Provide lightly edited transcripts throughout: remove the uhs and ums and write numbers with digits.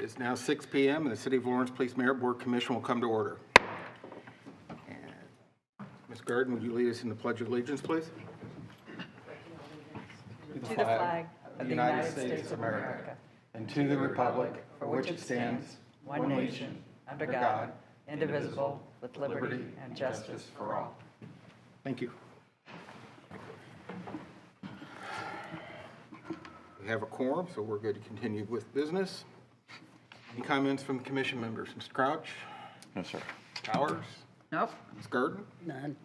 It is now 6 p.m. and the City of Lawrence Police Merit Board Commission will come to order. And Ms. Garden, would you lead us in the Pledge of Allegiance, please? To the flag of the United States of America and to the republic for which it stands, one nation, under God, indivisible, with liberty and justice for all. Thank you. We have a quorum, so we're good to continue with business. Any comments from the commission members? Mr. Crouch? No, sir. Powers? Nope. Ms. Garden? None.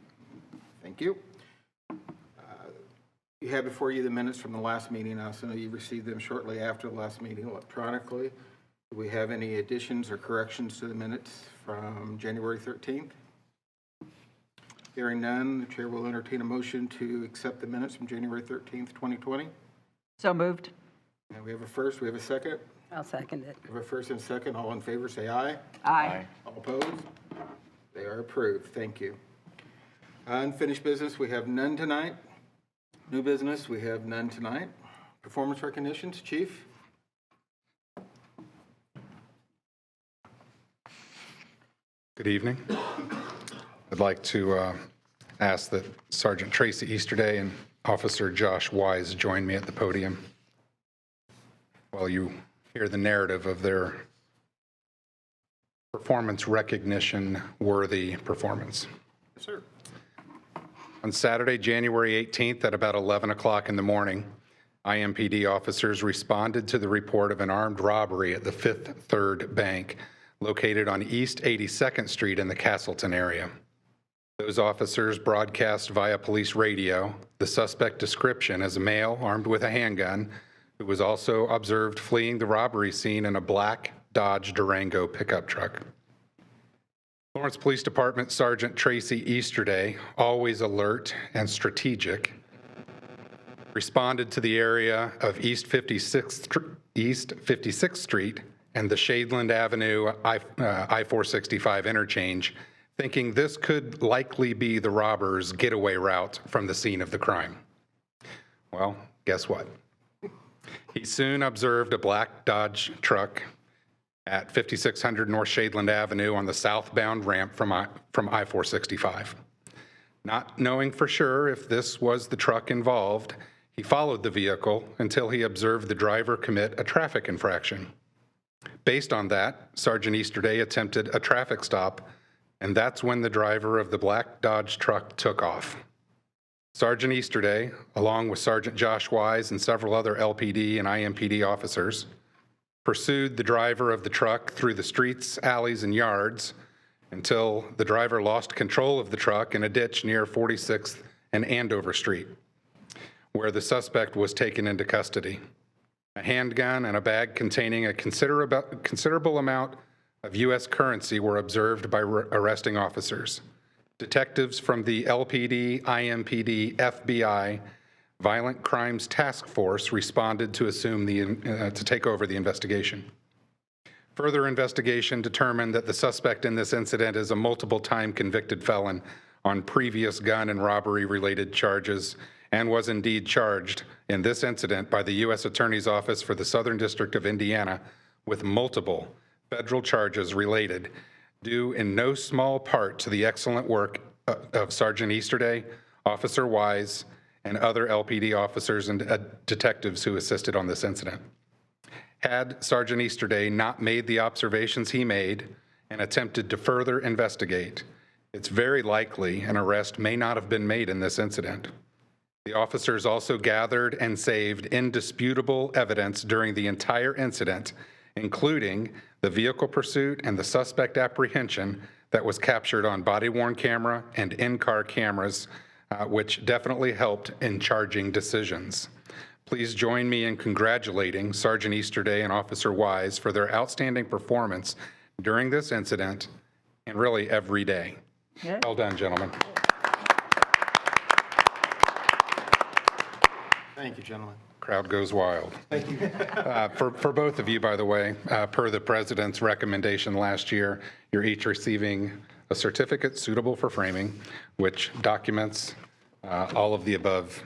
Thank you. You have before you the minutes from the last meeting. I also know you received them shortly after the last meeting electronically. Do we have any additions or corrections to the minutes from January 13th? Hearing none, the chair will entertain a motion to accept the minutes from January 13th, 2020. So moved. And we have a first, we have a second. I'll second it. We have a first and second. All in favor, say aye. Aye. All opposed? They are approved. Thank you. Unfinished business, we have none tonight. New business, we have none tonight. Performance recognitions, Chief? Good evening. I'd like to ask that Sergeant Tracy Easterday and Officer Josh Wise join me at the podium while you hear the narrative of their performance recognition worthy performance. Yes, sir. On Saturday, January 18th at about 11 o'clock in the morning, IMPD officers responded to the report of an armed robbery at the Fifth Third Bank located on East 82nd Street in the Castleton area. Those officers broadcast via police radio the suspect description as a male armed with a handgun who was also observed fleeing the robbery scene in a black Dodge Durango pickup truck. Lawrence Police Department Sergeant Tracy Easterday, always alert and strategic, responded to the area of East 56th Street and the Shadeland Avenue I-465 interchange, thinking this could likely be the robber's getaway route from the scene of the crime. Well, guess what? He soon observed a black Dodge truck at 5600 North Shadeland Avenue on the southbound ramp from I-465. Not knowing for sure if this was the truck involved, he followed the vehicle until he observed the driver commit a traffic infraction. Based on that, Sergeant Easterday attempted a traffic stop, and that's when the driver of the black Dodge truck took off. Sergeant Easterday, along with Sergeant Josh Wise and several other LPD and IMPD officers, pursued the driver of the truck through the streets, alleys, and yards until the driver lost control of the truck in a ditch near 46th and Andover Street, where the suspect was taken into custody. A handgun and a bag containing a considerable amount of U.S. currency were observed by arresting officers. Detectives from the LPD, IMPD, FBI, Violent Crimes Task Force responded to to take over the investigation. Further investigation determined that the suspect in this incident is a multiple-time convicted felon on previous gun and robbery-related charges and was indeed charged in this incident by the U.S. Attorney's Office for the Southern District of Indiana with multiple federal charges related, due in no small part to the excellent work of Sergeant Easterday, Officer Wise, and other LPD officers and detectives who assisted on this incident. Had Sergeant Easterday not made the observations he made and attempted to further investigate, it's very likely an arrest may not have been made in this incident. The officers also gathered and saved indisputable evidence during the entire incident, including the vehicle pursuit and the suspect apprehension that was captured on body-worn camera and in-car cameras, which definitely helped in charging decisions. Please join me in congratulating Sergeant Easterday and Officer Wise for their outstanding performance during this incident and really every day. Yeah. Well done, gentlemen. Thank you, gentlemen. Crowd goes wild. Thank you. For both of you, by the way, per the President's recommendation last year, you're each receiving a certificate suitable for framing, which documents all of the above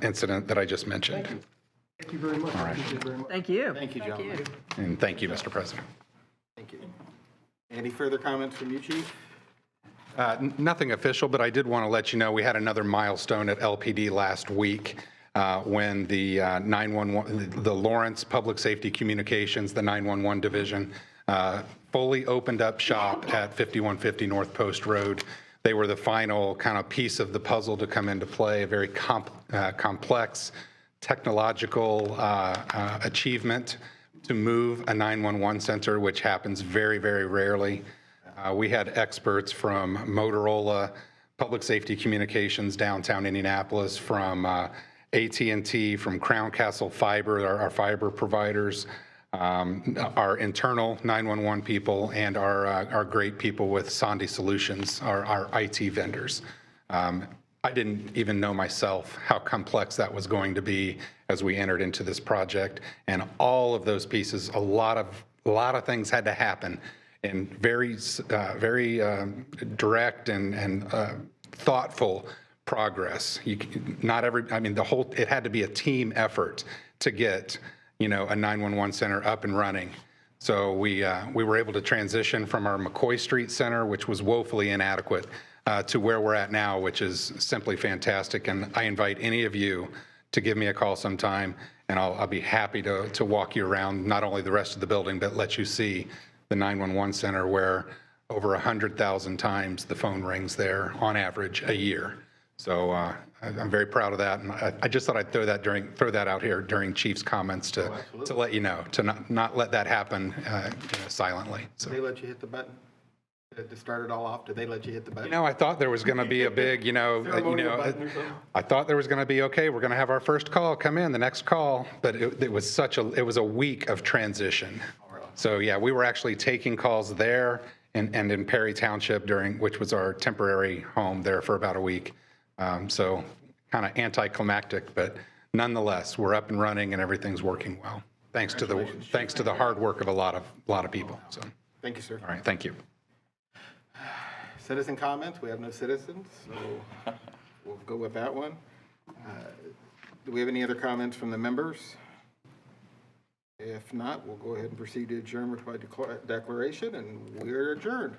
incident that I just mentioned. Thank you very much. I appreciate it very much. Thank you. Thank you, gentlemen. And thank you, Mr. President. Thank you. Any further comments from you, Chief? Nothing official, but I did want to let you know we had another milestone at LPD last week when the 911, the Lawrence Public Safety Communications, the 911 division, fully opened up shop at 5150 North Post Road. They were the final kind of piece of the puzzle to come into play, a very complex technological achievement to move a 911 center, which happens very, very rarely. We had experts from Motorola, Public Safety Communications, downtown Indianapolis, from AT&T, from Crown Castle Fiber, our fiber providers, our internal 911 people, and our great people with Sondy Solutions, our IT vendors. I didn't even know myself how complex that was going to be as we entered into this project, and all of those pieces, a lot of things had to happen in very direct and thoughtful progress. It had to be a team effort to get, a 911 center up and running. So we were able to transition from our McCoy Street Center, which was woefully inadequate, to where we're at now, which is simply fantastic. And I invite any of you to give me a call sometime, and I'll be happy to walk you around not only the rest of the building, but let you see the 911 center, where over 100,000 times the phone rings there on average a year. So I'm very proud of that, and I just thought I'd throw that out here during Chief's comments to let you know, to not let that happen silently. So. Did they let you hit the button? To start it all off, did they let you hit the button? I thought there was going to be a big, I thought there was going to be, okay, we're going to have our first call come in, the next call, but it was a week of transition. So yeah, we were actually taking calls there and in Perry Township which was our temporary home there for about a week. So kind of anticlimactic, but nonetheless, we're up and running and everything's working well. Thanks to the hard work of a lot of people. So Thank you, sir. all right, thank you. Citizen comments, we have no citizens, so we'll go with that one. Do we have any other comments from the members? If not, we'll go ahead and proceed to adjournment by declaration, and we're adjourned.